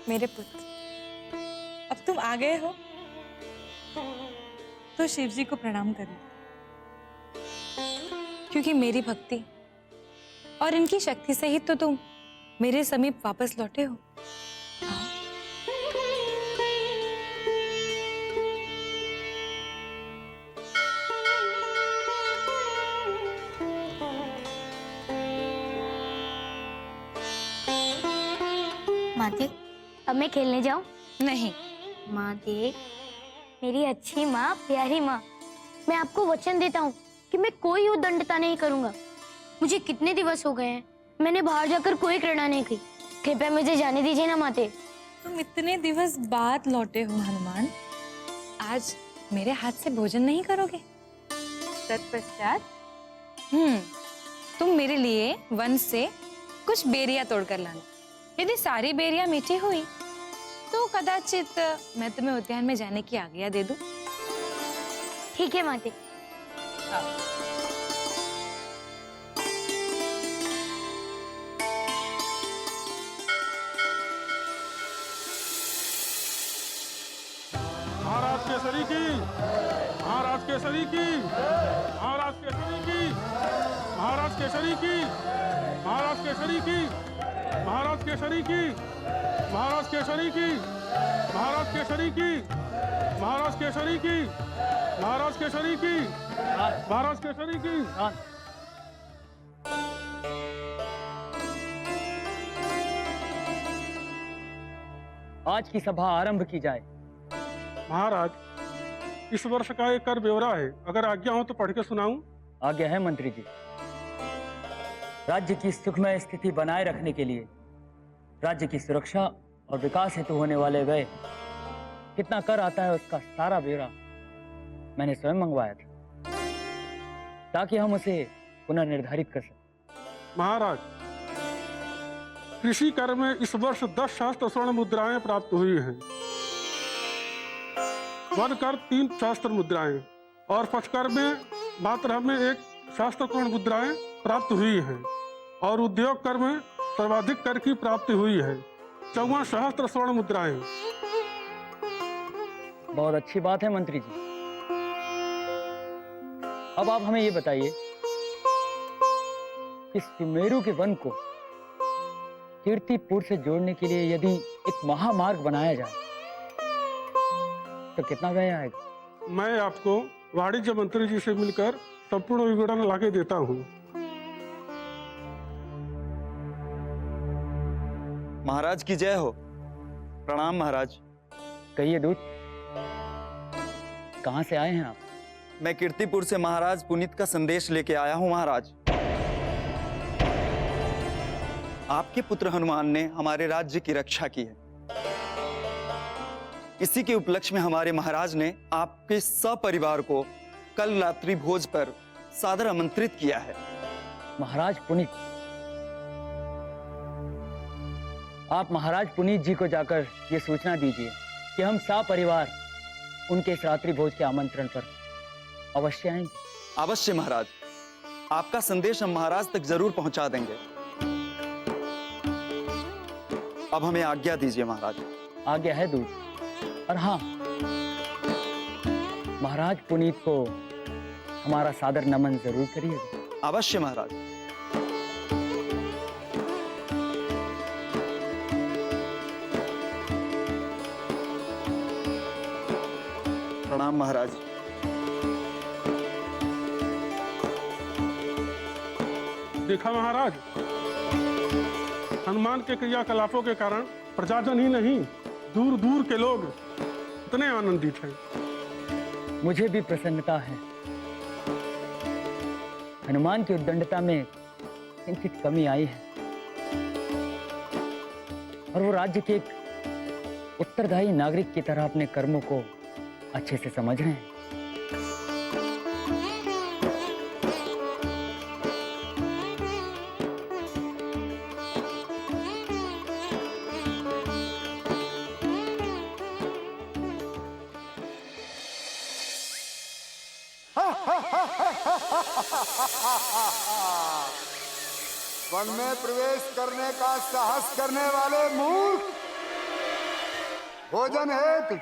मेरे पुत्र, अब तुम आ गए हो तो शिव जी को प्रणाम करो, क्योंकि मेरी भक्ति और इनकी शक्ति से ही तो तुम मेरे समीप वापस लौटे हो। माँ देख, अब मैं खेलने जाऊं? नहीं। माँ देख, मेरी अच्छी माँ, प्यारी माँ, मैं आपको वचन देता हूँ कि मैं कोई उद्दंडता नहीं करूंगा। मुझे कितने दिवस हो गए हैं, मैंने बाहर जाकर कोई क्रीड़ा नहीं की। कृपया मुझे जाने दीजिए ना माते। तुम इतने दिवस बाद लौटे हो हनुमान, आज मेरे हाथ से भोजन नहीं करोगे? तत्पश्चात तुम मेरे लिए वन से कुछ बेरियां तोड़कर लाना। यदि सारी बेरियां मीठी हुई तो कदाचित मैं तुम्हें उद्यान में जाने की आज्ञा दे दूं। ठीक है माते। महाराज केसरी की, महाराज केसरी की, महाराज केसरी की, महाराज केसरी की, महाराज केसरी की, महाराज केसरी की, महाराज केसरी की, महाराज केसरी की, महाराज केसरी की, महाराज केसरी की, महाराज केसरी की। आज की सभा आरंभ की जाए। महाराज, इस वर्ष का एक कर ब्यौरा है, अगर आज्ञा हो तो पढ़ के सुनाऊं? आज्ञा है मंत्री जी। राज्य की सुखमय स्थिति बनाए रखने के लिए राज्य की सुरक्षा और विकास हेतु होने वाले व्यय कितना कर आता है उसका सारा ब्यौरा मैंने स्वयं मंगवाया था, ताकि हम उसे पुनर्निर्धारित कर सकें। महाराज, कृषि कर में इस वर्ष 10 सहस्त्र स्वर्ण मुद्राएं प्राप्त हुई हैं, वन कर 3 सहस्त्र मुद्राएं और पशुकर में मात्र हमें 1 सहस्त्र स्वर्ण मुद्राएं प्राप्त हुई हैं, और उद्योग कर में सर्वाधिक कर की प्राप्ति हुई है, 54 सहस्त्र स्वर्ण मुद्राएं। बहुत अच्छी बात है मंत्री जी। अब आप हमें ये बताइए कि सुमेरु के वन को कीर्तिपुर से जोड़ने के लिए यदि एक महामार्ग बनाया जाए तो कितना व्यय आएगा? मैं आपको वाणिज्य मंत्री जी से मिलकर संपूर्ण विवरण लाके देता हूँ। महाराज की जय हो। प्रणाम महाराज। कहिए दूत, कहां से आए हैं आप? मैं कीर्तिपुर से महाराज पुनीत का संदेश लेके आया हूं। महाराज, आपके पुत्र हनुमान ने हमारे राज्य की रक्षा की है। इसी के उपलक्ष्य में हमारे महाराज ने आपके सपरिवार को कल रात्रि भोज पर सादर आमंत्रित किया है। महाराज पुनीत, आप महाराज पुनीत जी को जाकर ये सूचना दीजिए कि हम सपरिवार उनके इस रात्रि भोज के आमंत्रण पर अवश्य आएंगे। अवश्य महाराज, आपका संदेश हम महाराज तक जरूर पहुंचा देंगे। अब हमें आज्ञा दीजिए महाराज। आज्ञा है दूत। और हाँ, महाराज पुनीत को हमारा सादर नमन जरूर करिएगा। अवश्य महाराज। प्रणाम महाराज। देखा महाराज, हनुमान के क्रियाकलापों के कारण प्रजाजन ही नहीं, दूर दूर के लोग इतने आनंदित हैं। मुझे भी प्रसन्नता है। हनुमान की उद्दंडता में किंचित कमी आई है और वो राज्य के एक उत्तरदायी नागरिक की तरह अपने कर्मों को अच्छे से समझ रहे हैं। वन में प्रवेश करने का साहस करने वाले मूर्ख, भोजन हेतु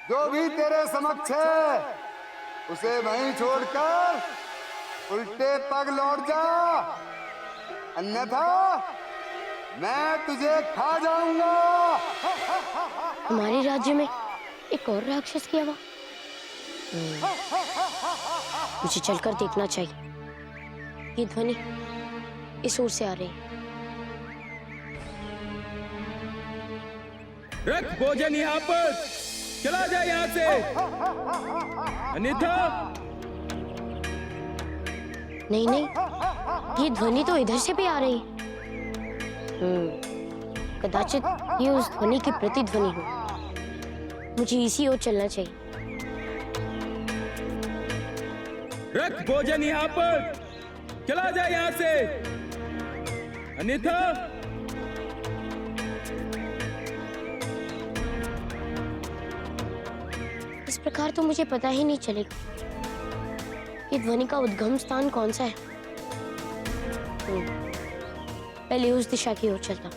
जो भी तेरे समक्ष है उसे वहीं छोड़कर उल्टे पग लौट जा, अन्यथा मैं तुझे खा जाऊंगा। हमारे राज्य में एक और राक्षस की हवा। मुझे चलकर देखना चाहिए। ये ध्वनि इस ओर से आ रही है। रख भोजन यहाँ पर, चला जा यहाँ से, अन्यथा। नहीं नहीं, ये ध्वनि तो इधर से भी आ रही है। कदाचित ये उस ध्वनि की प्रतिध्वनि हो। मुझे इसी ओर चलना चाहिए। रख भोजन यहाँ पर, चला जा यहाँ से, अन्यथा। इस प्रकार तो मुझे पता ही नहीं चलेगा कि ध्वनि का उद्गम स्थान कौन सा है। पहले उस दिशा की ओर चलता।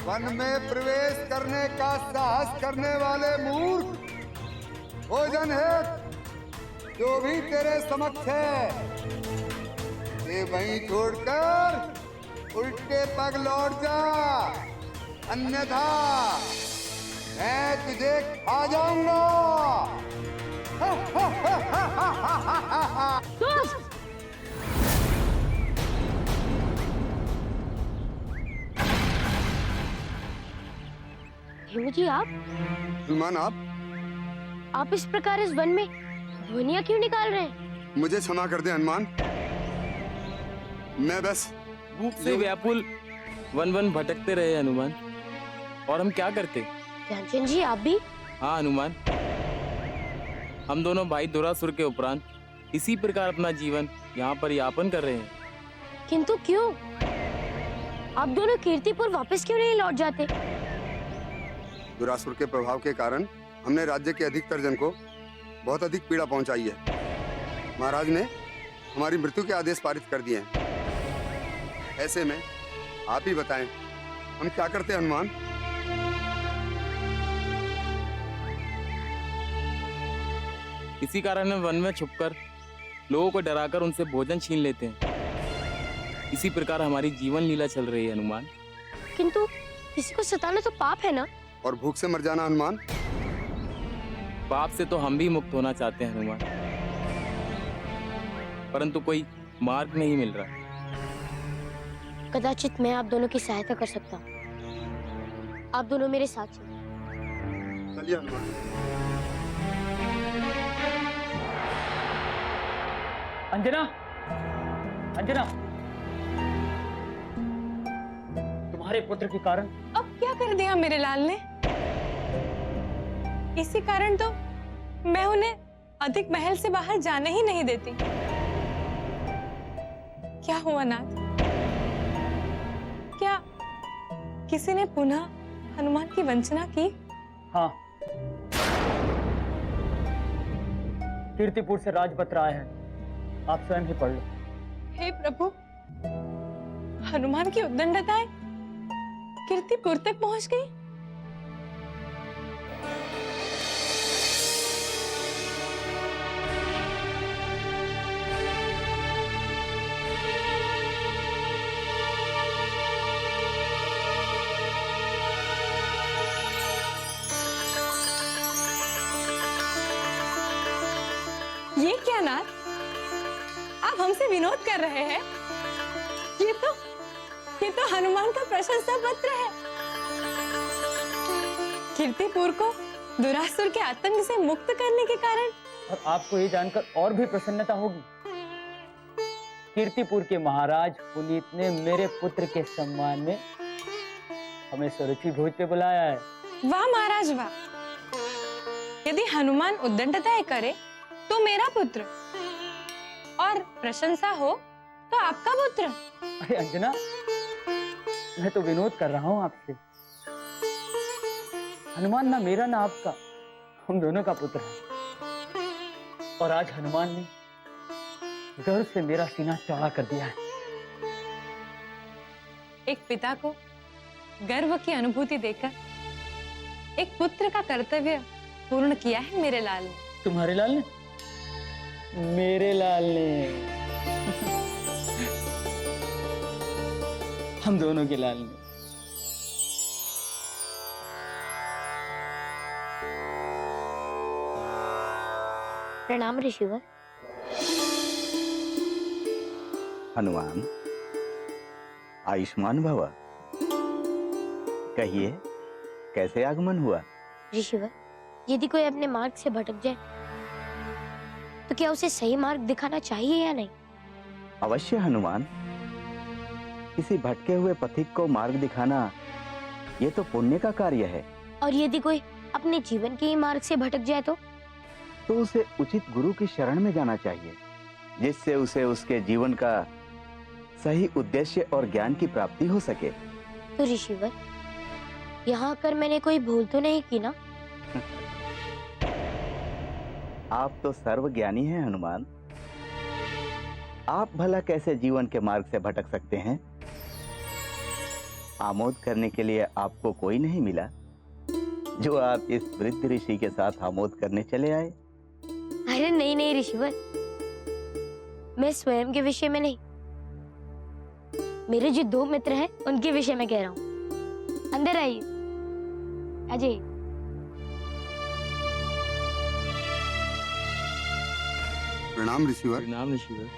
वन में प्रवेश करने का साहस करने वाले मूर्ख, भोजन है जो भी तेरे समक्ष है ये वहीं छोड़कर उल्टे पग लौट जा, अन्यथा मैं तुझे खा जाऊंगा। हेमू आप हनुमान, आप इस प्रकार इस वन में ध्वनियां क्यों निकाल रहे हैं? मुझे क्षमा कर दे हनुमान, मैं बस भूख से व्याकुल वन वन भटकते रहे हनुमान, और हम क्या करते। ध्यानचंद जी आप भी? हाँ हनुमान, हम दोनों भाई दुरासुर के उपरांत इसी प्रकार अपना जीवन यहाँ पर यापन कर रहे हैं। किंतु क्यों? आप दोनों कीर्तिपुर वापस क्यों नहीं लौट जाते? दुरासुर के प्रभाव के कारण हमने राज्य के अधिकतर जन को बहुत अधिक पीड़ा पहुंचाई है। महाराज ने हमारी मृत्यु के आदेश पारित कर दिए हैं। ऐसे में आप ही बताएं, हम क्या करते हैं हनुमान? इसी कारण हम वन में छुपकर लोगों को डराकर उनसे भोजन छीन लेते हैं। इसी प्रकार हमारी जीवन लीला चल रही है हनुमान। किंतु किसी को सताना तो पाप है ना? और भूख से मर जाना हनुमान? पाप से तो हम भी मुक्त होना चाहते हैं हनुमान, परंतु कोई मार्ग नहीं मिल रहा। कदाचित मैं आप दोनों की सहायता कर सकता हूँ। आप दोनों मेरे साथ चलिए। चलिए हनुमान। अंजना, अंजना, तुम्हारे पुत्र के कारण। अब क्या कर दिया मेरे लाल ने? इसी कारण तो मैं उन्हें अधिक महल से बाहर जाने ही नहीं देती। क्या हुआ नाथ? क्या किसी ने पुनः हनुमान की वंचना की? हाँ, कीर्तिपुर से राजपत्र आए हैं, आप स्वयं ही पढ़ लो। हे प्रभु, हनुमान की उद्दंडताएं कीर्तिपुर तक पहुंच गई। ये क्या नाथ, आप हमसे विनोद कर रहे हैं? ये तो हनुमान का प्रशंसा पत्र है। कीर्तिपुर को दुरासुर के आतंक से मुक्त करने के कारण। और आपको ये जानकर और भी प्रसन्नता होगी, कीर्तिपुर के महाराज पुनीत ने मेरे पुत्र के सम्मान में हमें सुरुचि भोज पे बुलाया है। वाह महाराज वाह! यदि हनुमान उद्दंडताएं करे तो मेरा पुत्र, और प्रशंसा हो तो आपका पुत्र। अरे अंजना, मैं तो विनोद कर रहा हूँ आपसे। हनुमान ना मेरा ना आपका, हम दोनों का पुत्र है। और आज हनुमान ने गर्व से मेरा सीना चौड़ा कर दिया है। एक पिता को गर्व की अनुभूति देकर एक पुत्र का कर्तव्य पूर्ण किया है मेरे लाल ने। तुम्हारे लाल ने? मेरे लाल ने। हम दोनों के लाल ने। प्रणाम ऋषिवर। हनुमान, आयुष्मान भव। कहिए, कैसे आगमन हुआ? ऋषिवर, यदि कोई अपने मार्ग से भटक जाए तो क्या उसे सही मार्ग दिखाना चाहिए या नहीं? अवश्य हनुमान। किसी भटके हुए पथिक को मार्ग दिखाना ये तो पुण्य का कार्य है। और यदि कोई अपने जीवन के ही मार्ग से भटक जाए तो उसे उचित गुरु की शरण में जाना चाहिए, जिससे उसे उसके जीवन का सही उद्देश्य और ज्ञान की प्राप्ति हो सके। तो ऋषिवर, यहाँ आकर मैंने कोई भूल तो नहीं की ना? आप तो सर्वज्ञानी हैं हनुमान। आप भला कैसे जीवन के मार्ग से भटक सकते हैं? आमोद करने के लिए आपको कोई नहीं मिला जो आप इस वृद्ध ऋषि के साथ आमोद करने चले आए? अरे नहीं नहीं ऋषिवर, मैं स्वयं के विषय में नहीं, मेरे जो दो मित्र हैं उनके विषय में कह रहा हूँ। अंदर आइए। अजय, प्रणाम ऋषिवर। नाम ऋषिवर।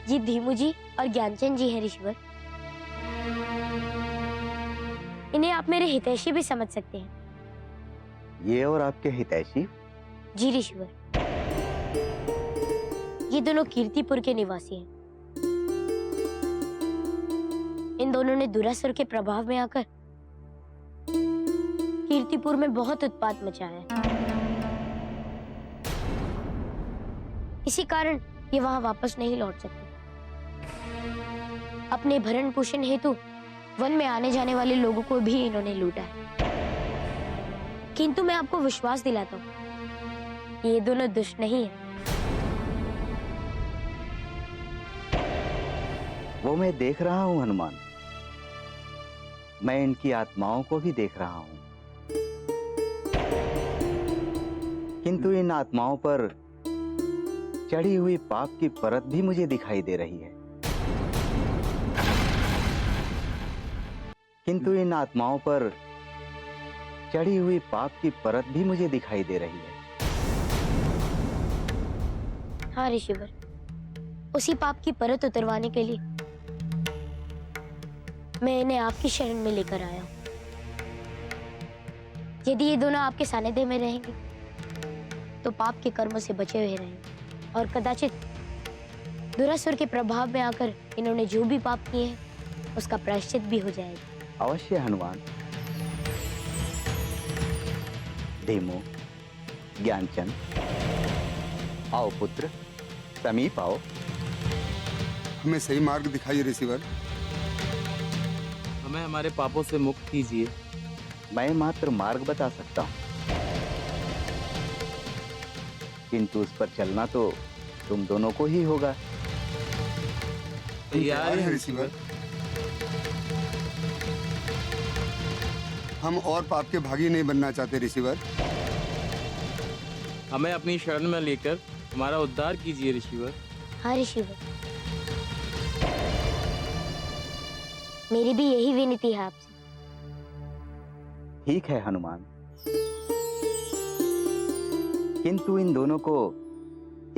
ये धीमू जी और ज्ञानचंद जी हैं ऋषिवर। इन्हें आप मेरे हितैषी भी समझ सकते हैं। ये और आपके हितैषी? जी ऋषिवर, ये दोनों कीर्तिपुर के निवासी हैं। इन दोनों ने दुरासुर के प्रभाव में आकर कीर्तिपुर में बहुत उत्पात मचाया है। इसी कारण ये वहां वापस नहीं लौट सकते। अपने भरण पोषण हेतु वन में आने जाने वाले लोगों को भी इन्होंने लूटा है। किंतु मैं आपको विश्वास दिलाता हूँ, ये दोनों दुष्ट नहीं है। वो मैं देख रहा हूँ हनुमान। मैं इनकी आत्माओं को भी देख रहा हूँ, किंतु इन आत्माओं पर चढ़ी हुई पाप की परत भी मुझे दिखाई दे रही है। किंतु इन आत्माओं पर चढ़ी हुई पाप की परत भी मुझे दिखाई दे रही है। हाँ ऋषिवर, उसी पाप की परत उतरवाने के लिए मैं इन्हें आपकी शरण में लेकर आया हूँ। यदि ये दोनों आपके सानिध्य में रहेंगे तो पाप के कर्मों से बचे हुए रहेंगे और कदाचित दुरासुर के प्रभाव में आकर इन्होंने जो भी पाप किए हैं उसका प्रायश्चित भी हो जाएगा। अवश्य हनुमान। धीमो, ज्ञानचंद, आओ पुत्र, समीप आओ। हमें सही मार्ग दिखाइए ऋषिवर। हमें हमारे पापों से मुक्त कीजिए। मैं मात्र मार्ग बता सकता हूँ, किंतु उस पर चलना तो तुम दोनों को ही होगा। तैयार हैं ऋषिवर। हम और पाप के भागी नहीं बनना चाहते ऋषिवर। हमें अपनी शरण में लेकर हमारा उद्धार कीजिए ऋषिवर। हाँ ऋषिवर, मेरी भी यही विनती है आपसे। ठीक है हनुमान, किंतु इन दोनों को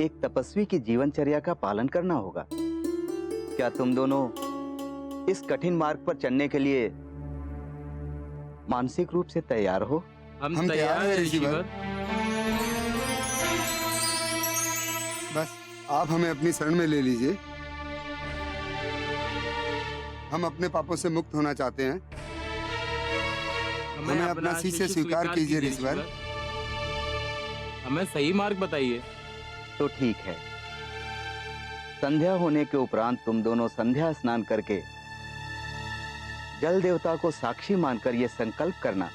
एक तपस्वी की जीवनचर्या का पालन करना होगा। क्या तुम दोनों इस कठिन मार्ग पर चलने के लिए मानसिक रूप से तैयार हो? हम तैयार हैं ऋषिवर। बस आप हमें अपनी शरण में ले लीजिए। हम अपने पापों से मुक्त होना चाहते हैं। हमें अपना शिष्य स्वीकार कीजिए ऋषिवर। हमें सही मार्ग बताइए। तो ठीक है, संध्या होने के उपरांत तुम दोनों संध्या स्नान करके जल देवता को साक्षी मानकर यह संकल्प करना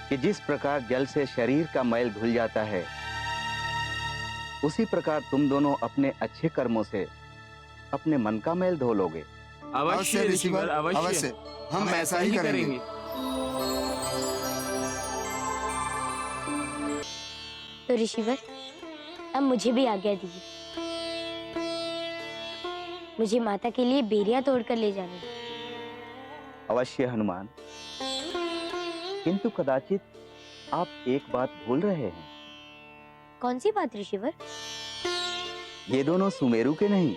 कि जिस प्रकार जल से शरीर का मैल धुल जाता है, उसी प्रकार तुम दोनों अपने अच्छे कर्मों से अपने मन का मैल धो लोगे। अवश्य ऋषिवर, अवश्य अवश्य हम ऐसा ही करेंगे। तो ऋषिवर, अब मुझे भी आज्ञा दीजिए। मुझे माता के लिए बेरिया तोड़कर ले जाना है। अवश्य हनुमान, किंतु कदाचित आप एक बात भूल रहे हैं। कौन सी बात ऋषिवर? ये दोनों सुमेरु के नहीं,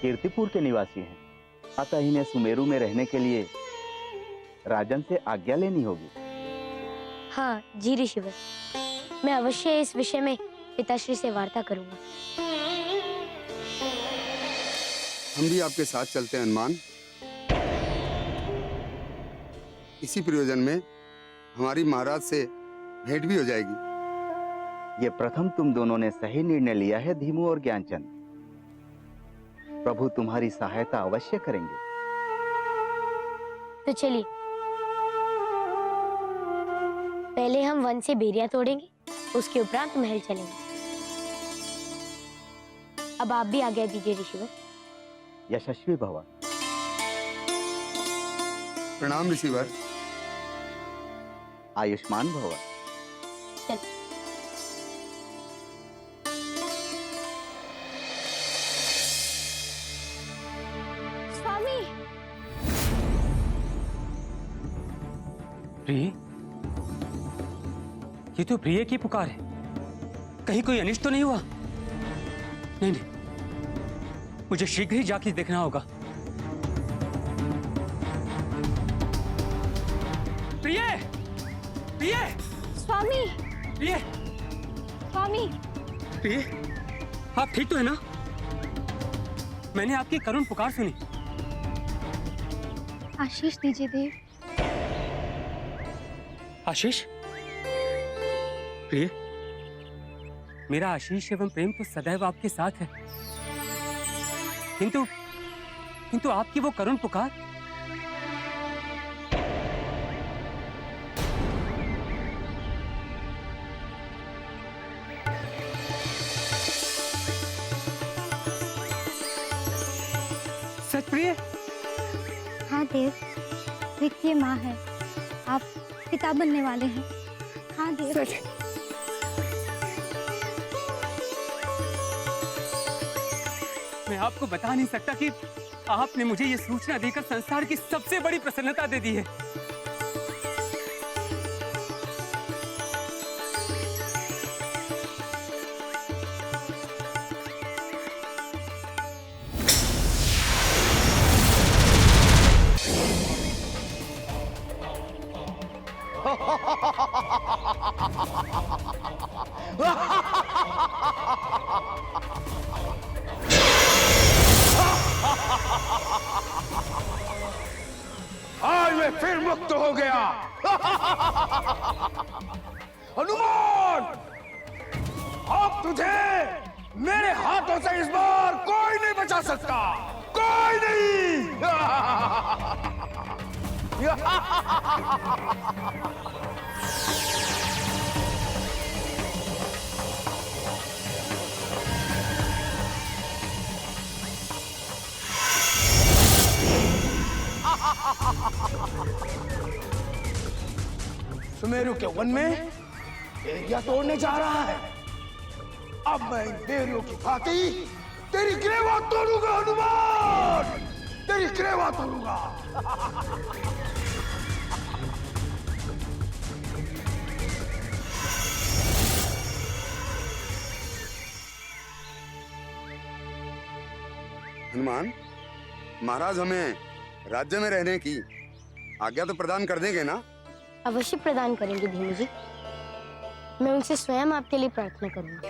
कीर्तिपुर के निवासी हैं। अतः इन्हें सुमेरु में रहने के लिए राजन से आज्ञा लेनी होगी। हाँ जी ऋषिवर, मैं अवश्य इस विषय में पिताश्री से वार्ता करूंगा। हम भी आपके साथ चलते हैं हनुमान। इसी प्रयोजन में हमारी महाराज से भेंट भी हो जाएगी। ये प्रथम तुम दोनों ने सही निर्णय लिया है धीमू और ज्ञानचंद। प्रभु तुम्हारी सहायता अवश्य करेंगे। तो चलिए, पहले हम वन से बेरिया तोड़ेंगे, उसके उपरांत महल चलेंगे। अब आप भी आज्ञा दीजिए ऋषिवर। यशस्वी भव। प्रणाम ऋषिवर। आयुष्मान भव। चल। स्वामी, प्रिय, ये तो प्रिय की पुकार है। कहीं कोई अनिष्ट तो नहीं हुआ? नहीं नहीं, मुझे शीघ्र ही जाके देखना होगा। प्रिय, प्रिय, स्वामी, प्रिय, स्वामी, प्रिय, आप ठीक तो है ना? मैंने आपकी करुण पुकार सुनी। आशीष दीजिए देव। आशीष? प्रिय, मेरा आशीष एवं प्रेम तो सदैव आपके साथ है, किंतु आपकी वो करुण पुकार। सच प्रिय? हाँ देव, वित्तीय माँ है, आप पिता बनने वाले हैं। हाँ देव। सच? मैं आपको बता नहीं सकता कि आपने मुझे ये सूचना देकर संसार की सबसे बड़ी प्रसन्नता दे दी है। आज मैं फिर मुक्त हो गया। हनुमान, अब तुझे मेरे हाथों से इस बार कोई नहीं बचा सकता, कोई नहीं। सुमेरु के वन में बेरिया तोड़ने जा रहा है। अब मैं इन बेरियों की भांति तेरी ग्रेवा तोड़ूंगा हनुमान, तेरी ग्रेवा तोड़ूंगा। हनुमान, महाराज हमें राज्य में रहने की आज्ञा तो प्रदान कर देंगे ना? अवश्य प्रदान करेंगे धीमू जी। मैं उनसे स्वयं आपके लिए प्रार्थना करूंगा।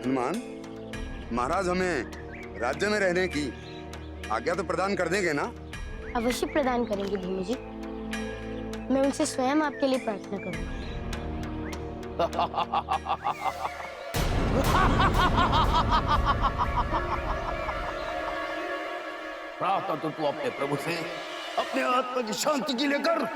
हनुमान, महाराज हमें राज्य में रहने की आज्ञा तो प्रदान कर देंगे ना? अवश्य प्रदान करेंगे भूमि जी। मैं उनसे स्वयं आपके लिए प्रार्थना करूंगा। प्रार्थना तो तू अपने प्रभु से अपने आत्मा की शांति के लिए कर।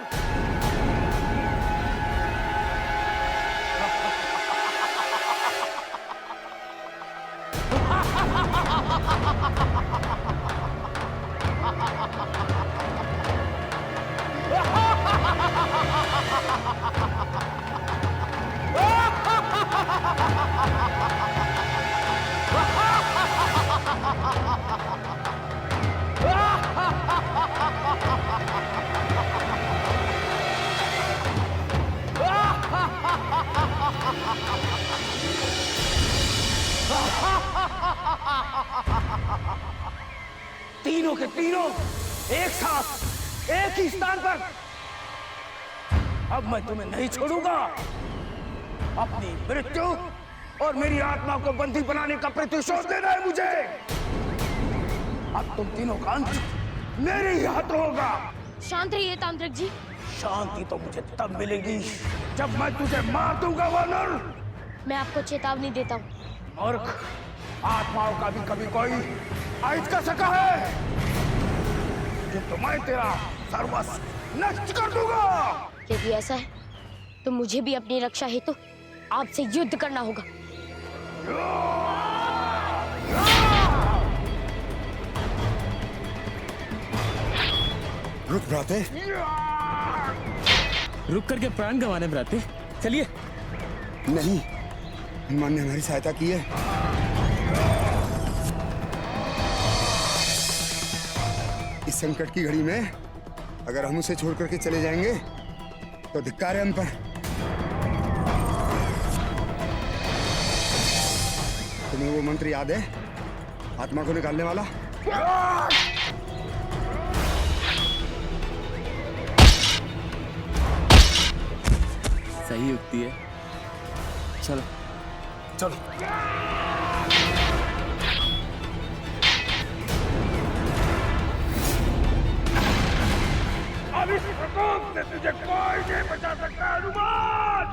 तीनों के तीनों एक साथ एक ही स्थान पर। अब मैं तुम्हें नहीं छोड़ूंगा। अपनी मृत्यु और मेरी आत्मा को बंदी बनाने का प्रतिशोध देना है मुझे। अब तुम तीनों का अंत मेरे ही हाथों होगा। शांत रहिए तांत्रिक जी। शांति तो मुझे तब मिलेगी जब मैं तुझे मार दूंगा वानर। मैं आपको चेतावनी देता हूँ। मूर्ख, आत्माओं का भी कभी कोई आयत कर सका है जो तो मैं तेरा सर्वस्व नष्ट कर दूंगा। यदि ऐसा है तो मुझे भी अपनी रक्षा हेतु आपसे युद्ध करना होगा। रुक भ्राते। रुक करके प्राण गंवाने भ्राते, चलिए। नहीं, हनुमान ने हमारी सहायता की है। इस संकट की घड़ी में अगर हम उसे छोड़ करके चले जाएंगे तो धिक्कार है हम पर। तुम्हें वो मंत्र याद है, आत्मा को निकालने वाला? सही युक्ति है। चलो चलो। अब इस प्रकोप से तुझे कोई नहीं बचा सकता हनुमान।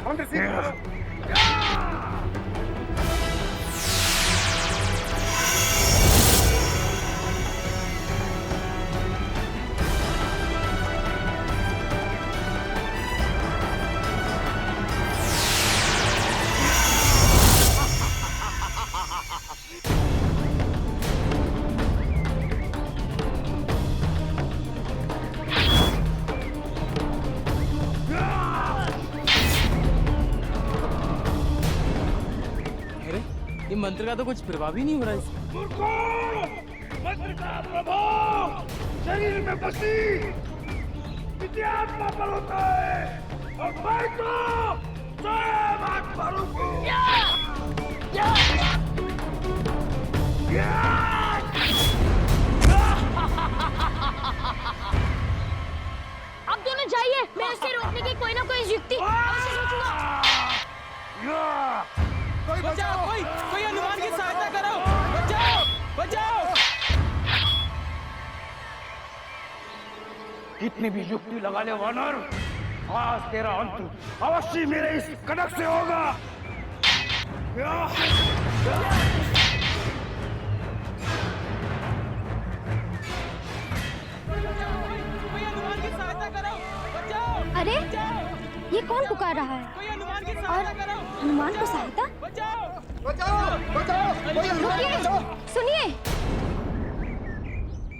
मंत्र सीख लो। ये मंत्र का तो कुछ प्रभाव ही नहीं हो रहा है। मंत्र का प्रभाव शरीर में बसी विद्यात्मा पर होता है और मैं तो स्वयं आत्मा रूप हूं। आप दोनों जाइए, मैं इसे रोकने की कोई ना कोई युक्ति अवश्य सोचूंगा। बचाओ, कोई हनुमान की सहायता करो। बचाओ, बचाओ। कितनी भी युक्ति लगा ले वानर, आज तेरा अंत अवश्य मेरे इस कनक से होगा। कोई हनुमान की सहायता करो। बचाओ। अरे ये कौन पुकार रहा है? कोई हनुमान की और सहायता करो। हनुमान को सहायता? बचाओ। रुकिए, सुनिए,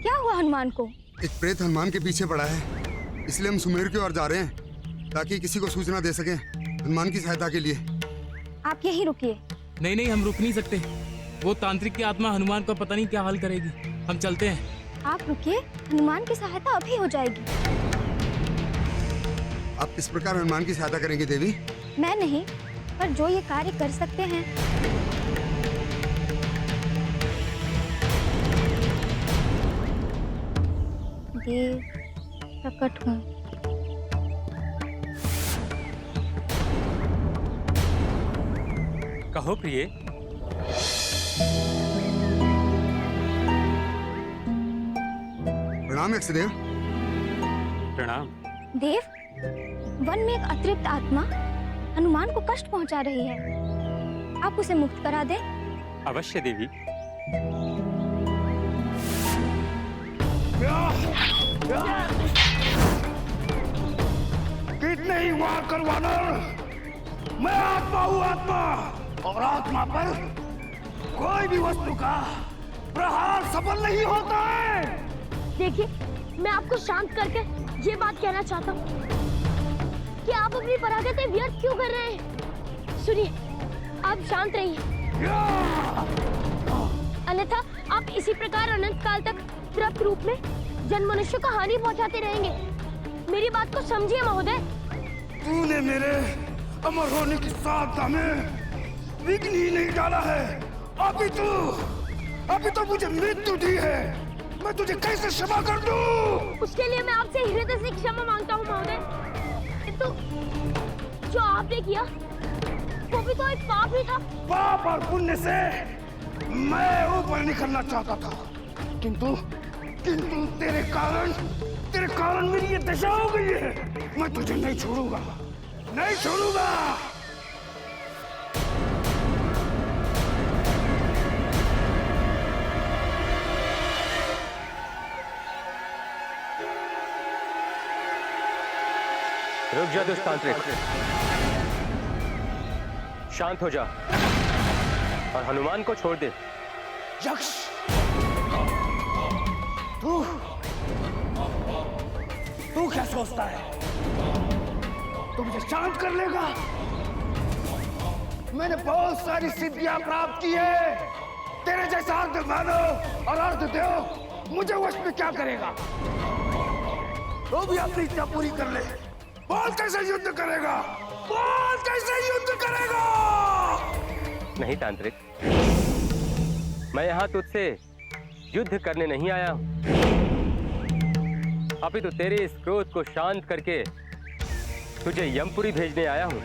क्या हुआ हनुमान को? एक प्रेत हनुमान के पीछे पड़ा है, इसलिए हम सुमेर की ओर जा रहे हैं ताकि किसी को सूचना दे सकें हनुमान की सहायता के लिए। आप यहीं रुकिए। नहीं नहीं, हम रुक नहीं सकते। वो तांत्रिक की आत्मा हनुमान का पता नहीं क्या हाल करेगी। हम चलते हैं। आप रुकिए, हनुमान की सहायता अभी हो जाएगी। आप किस प्रकार हनुमान की सहायता करेंगे देवी? मैं नहीं, पर जो ये कार्य कर सकते हैं। देव प्रकट हूँ। कहो प्रिय, प्रणाम यक्षदेव। प्रणाम। देव, वन में एक अतृप्त आत्मा हनुमान को कष्ट पहुंचा रही है। आप उसे मुक्त करा दें। अवश्य देवी। कितने ही वार कर वानर, मैं आत्मा हूँ आत्मा, और आत्मा पर कोई भी वस्तु का प्रहार सफल नहीं होता है। देखिए, मैं आपको शांत करके ये बात कहना चाहता हूँ कि आप अपनी परागतें व्यर्थ क्यों कर रहे हैं। सुनिए, आप शांत रहिए, अन्यथा आप इसी प्रकार अनंत काल तक तृप्त रूप में जन मनुष्य को हानि पहुंचाते रहेंगे। मेरी बात को समझिए महोदय। तूने मेरे अमर होने की साधना में विघ्न ही नहीं डाला है, अभी तो मुझे मृत्यु दी है। मैं तुझे कैसे क्षमा कर दूं? उसके लिए मैं आपसे हृदय से क्षमा मांगता हूँ महोदय। किंतु जो आपने किया वो भी तो एक पाप ही था। पाप और पुण्य से मैं ऊपर निकलना चाहता था, किंतु तेरे कारण मेरी ये दशा हो गई है। मैं तुझे नहीं छोड़ूंगा। रुक जा दुष्टांत्रिक, शांत हो जा और हनुमान को छोड़ दे। यक्ष, तू क्या सोचता है? तू मुझे शांत कर लेगा? मैंने बहुत सारी सिद्धियां प्राप्त की है। तेरे जैसा अर्ध मानव और अर्ध देव मुझे वश में क्या करेगा? तो भी अपनी इच्छा पूरी कर ले। बोल कैसे युद्ध करेगा? नहीं तांत्रिक, मैं यहाँ तुझसे युद्ध करने नहीं आया हूँ, अभी तो तेरे इस क्रोध को शांत करके तुझे यमपुरी भेजने आया हूँ।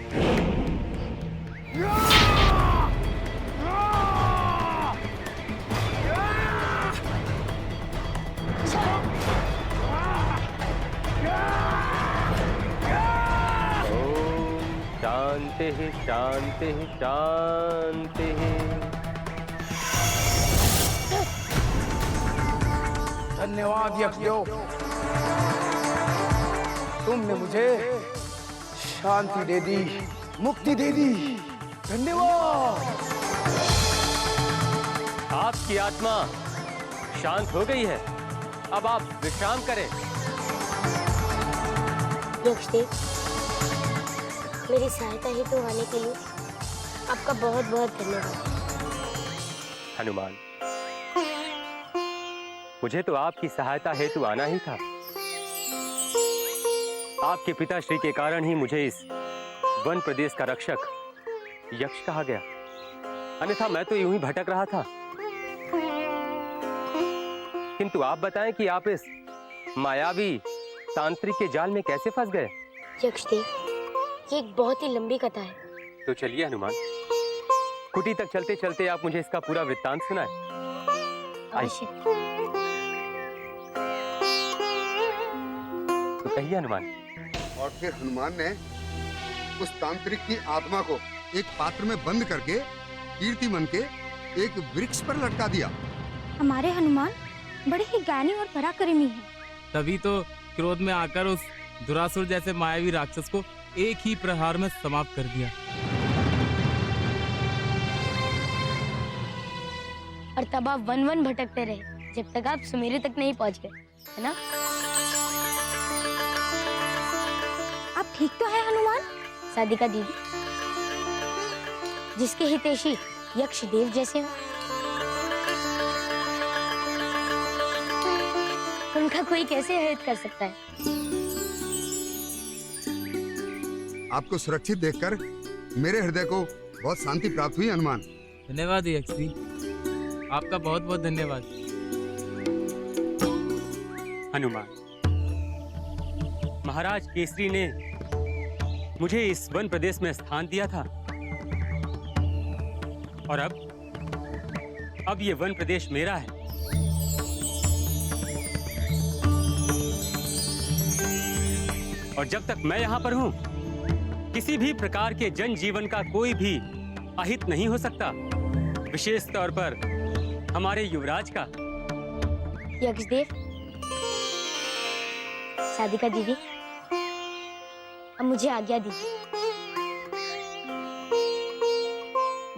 शांति ही शांति ही शांति ही। धन्यवाद यक्षदेव, तुमने मुझे शांति दे दी, मुक्ति दे दी। धन्यवाद। आपकी आत्मा शांत हो गई है, अब आप विश्राम करें। यक्षदेव, मेरी सहायता हेतु आने के लिए आपका बहुत बहुत धन्यवाद। हनुमान, मुझे तो आपकी सहायता हेतु आना ही था। आपके पिताश्री के कारण ही मुझे इस वन प्रदेश का रक्षक यक्ष कहा गया, अन्यथा मैं तो यूं ही भटक रहा था। किंतु आप बताएं कि आप इस मायावी तांत्रिक के जाल में कैसे फंस गए? यक्षदेव, ये एक बहुत ही लंबी कथा है। तो चलिए हनुमान, कुटी तक चलते चलते आप मुझे इसका पूरा वृत्तांत सुनाएं। अवश्य। तो कहिए हनुमान। और फिर हनुमान ने उस तांत्रिक की आत्मा को एक पात्र में बंद करके कीर्ति मन के एक वृक्ष पर लटका दिया। हमारे हनुमान बड़े ही ज्ञानी और पराक्रमी हैं। तभी तो क्रोध में आकर उस दुरासुर जैसे मायावी राक्षस को एक ही प्रहार में समाप्त कर दिया। और तब आप वन वन भटकते रहे जब तक आप सुमेरु तक नहीं पहुंच गए, है ना? आप ठीक तो है हनुमान? साधिका दीदी, जिसके हितैषी यक्ष देव जैसे हो, उनका कोई कैसे हित कर सकता है? आपको सुरक्षित देखकर मेरे हृदय को बहुत शांति प्राप्त हुई हनुमान। धन्यवाद यक्ष जी, आपका बहुत बहुत धन्यवाद। हनुमान, महाराज केसरी ने मुझे इस वन प्रदेश में स्थान दिया था, और अब अब ये वन प्रदेश मेरा है। और जब तक मैं यहाँ पर हूँ, किसी भी प्रकार के जनजीवन का कोई भी अहित नहीं हो सकता, विशेष तौर पर हमारे युवराज का। यक्षदेव, साधिका दीदी, अब मुझे आज्ञा दीजिए।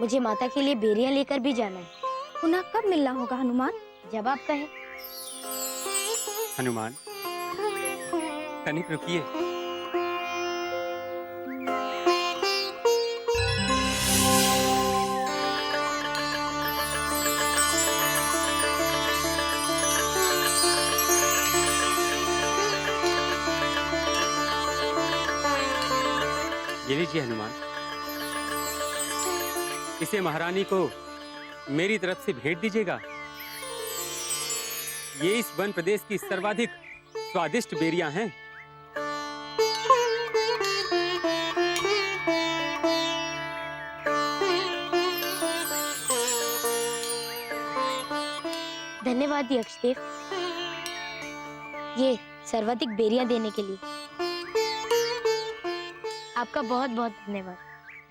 मुझे माता के लिए बेरियां लेकर भी जाना है। पुनः कब मिलना होगा हनुमान? जब आप कहें। हनुमान, तनिक रुकिए। ये लीजिए हनुमान, इसे महारानी को मेरी तरफ से भेंट दीजिएगा। ये इस वन प्रदेश की सर्वाधिक स्वादिष्ट बेरियां हैं। धन्यवाद यक्षदेव, ये सर्वाधिक बेरियां देने के लिए। आपका बहुत बहुत धन्यवाद।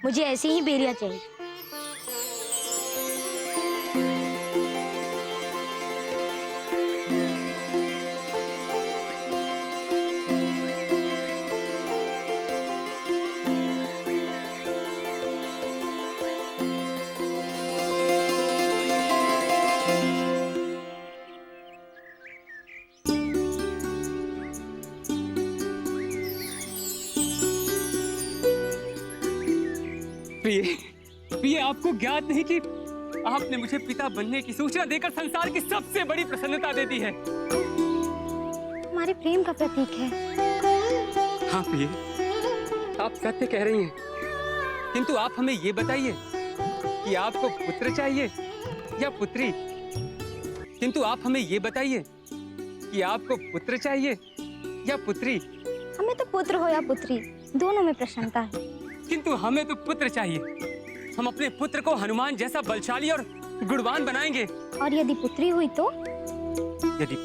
मुझे ऐसी ही बेरियां चाहिए। प्रिय, आपको ज्ञात नहीं कि आपने मुझे पिता बनने की सूचना देकर संसार की सबसे बड़ी प्रसन्नता दे दी है। हमारे प्रेम का प्रतीक है। हाँ प्रिय, आप सत्य कह रही हैं, किंतु आप हमें ये बताइए कि आपको पुत्र चाहिए या पुत्री? किंतु आप हमें ये बताइए कि आपको पुत्र चाहिए या पुत्री? हमें तो पुत्र हो या पुत्री, दोनों में प्रसन्नता है। किंतु हमें तो पुत्र चाहिए। हम अपने पुत्र को हनुमान जैसा बलशाली और गुणवान बनाएंगे। और यदि पुत्री हुई तो? यदि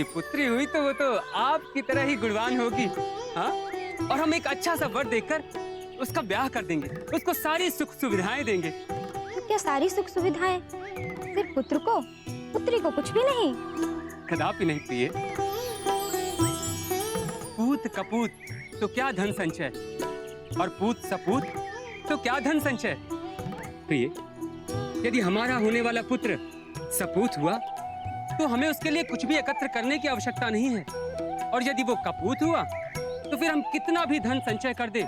पुत्री हुई तो वो तो आपकी तरह ही गुणवान होगी। हाँ, और हम एक अच्छा सा वर देकर उसका ब्याह कर देंगे, उसको सारी सुख सुविधाएं देंगे। तो क्या सारी सुख सुविधाएं सिर्फ पुत्र को, पुत्री को कुछ भी नहीं? कदापि नहीं प्रिय। पूत कपूत तो क्या धन संचय, और पूत सपूत तो क्या धन संचय। प्रिय, यदि हमारा होने वाला पुत्र सपूत हुआ तो हमें उसके लिए कुछ भी एकत्र करने की आवश्यकता नहीं है, और यदि वो कपूत हुआ तो फिर हम कितना भी धन संचय कर दे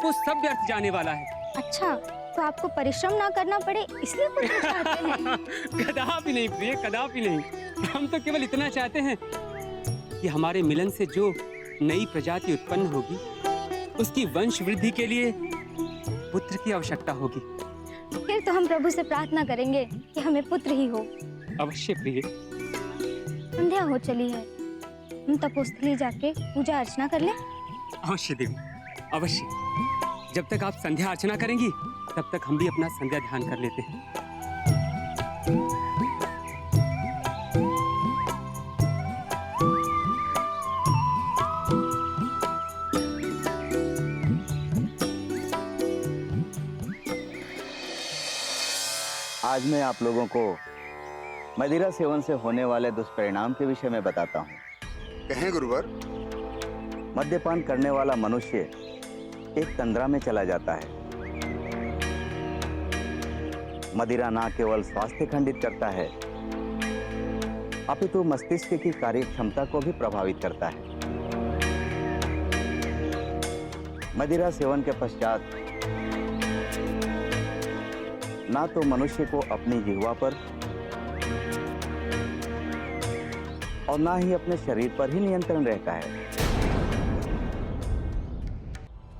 वो सब व्यर्थ जाने वाला है। अच्छा, तो आपको परिश्रम ना करना पड़े इसलिए पुत्र चाहते हैं? कदापि नहीं प्रिय, कदापि नहीं। हम तो केवल इतना चाहते हैं कि हमारे मिलन से जो नई प्रजाति उत्पन्न होगी उसकी वंश वृद्धि के लिए पुत्र की आवश्यकता होगी। फिर तो हम प्रभु से प्रार्थना करेंगे कि हमें पुत्र ही हो। अवश्य प्रिय। संध्या हो चली है, हम तपोस्थली जाके पूजा अर्चना कर लें। अवश्य देवी, अवश्य। जब तक आप संध्या अर्चना करेंगी तब तक हम भी अपना संध्या ध्यान कर लेते हैं। आज मैं आप लोगों को मदिरा सेवन से होने वाले दुष्परिणाम के विषय में बताता हूँ। कहें गुरुवर। मद्यपान करने वाला मनुष्य एक तंद्रा में चला जाता है। मदिरा न केवल स्वास्थ्य खंडित करता है, अपितु मस्तिष्क की कार्य क्षमता को भी प्रभावित करता है। मदिरा सेवन के पश्चात ना तो मनुष्य को अपनी जिह्वा पर और ना ही अपने शरीर पर ही नियंत्रण रहता है,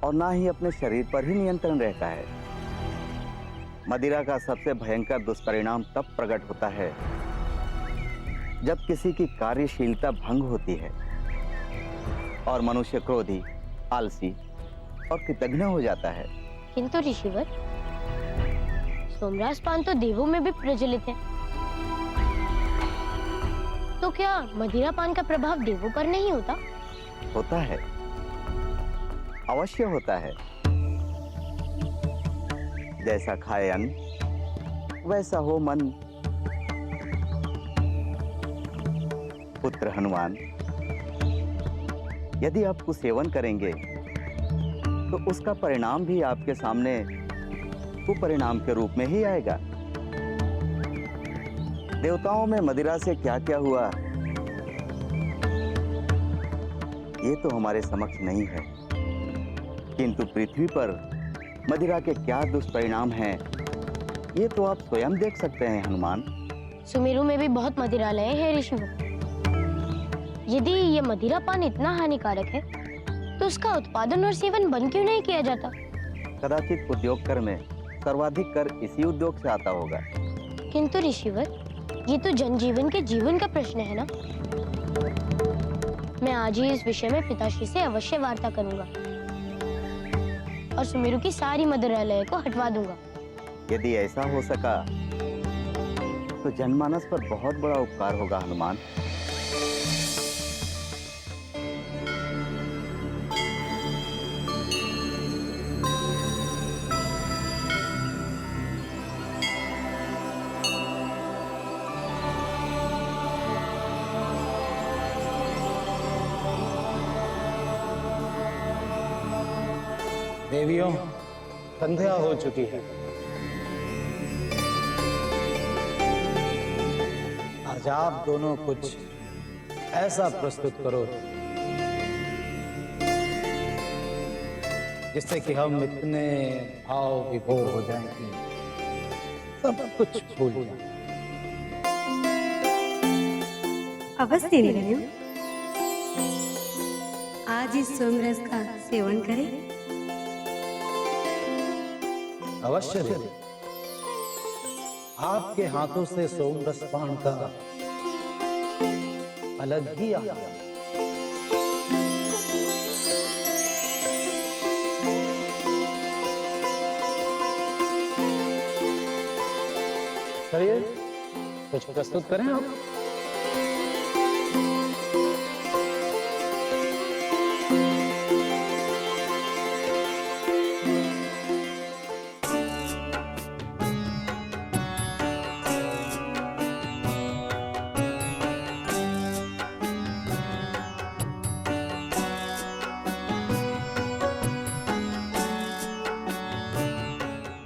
और ना ही अपने शरीर पर ही नियंत्रण रहता है। मदिरा का सबसे भयंकर दुष्परिणाम तब प्रकट होता है जब किसी की कार्यशीलता भंग होती है और मनुष्य क्रोधी, आलसी और कृतघ्न हो जाता है। किंतु ऋषिवर, सोमराज पान तो देवों में भी प्रचलित है। तो क्या मदिरा पान का प्रभाव देवों पर नहीं होता? होता है, अवश्य होता है। जैसा खाए अन्न वैसा हो मन। पुत्र हनुमान, यदि आप कुसेवन करेंगे तो उसका परिणाम भी आपके सामने कुपरिणाम के रूप में ही आएगा। देवताओं में मदिरा से क्या क्या हुआ ये तो हमारे समक्ष नहीं है, किंतु पृथ्वी पर मदिरा के क्या दुष्परिणाम हैं ये तो आप स्वयं देख सकते हैं हनुमान। सुमेरु में भी बहुत मदिरालय हैं ऋषिवर। यदि ये मदिरा पान इतना हानिकारक है तो उसका उत्पादन और सेवन बंद क्यों नहीं किया जाता? कदाचित उद्योग कर में सर्वाधिक कर इसी उद्योग से आता होगा। किंतु ऋषिवर, ये तो जनजीवन के जीवन का प्रश्न है ना। मैं आज ही इस विषय में पिताश्री से अवश्य वार्ता करूंगा और सुमेरु की सारी मदिरालय को हटवा दूंगा। यदि ऐसा हो सका तो जनमानस पर बहुत बड़ा उपकार होगा हनुमान। देवियों, संध्या हो चुकी है। आज आप दोनों कुछ ऐसा प्रस्तुत करो जिससे कि हम इतने भाव विभोर हो जाएं कि सब कुछ भूल जाएं। अवश्य देवियों, आज इस सोमरस का सेवन करें। अवश्य देवी, आपके हाथों से सोमरस पान का अलग ही आनंद है। चलिए कुछ प्रस्तुत करें आप।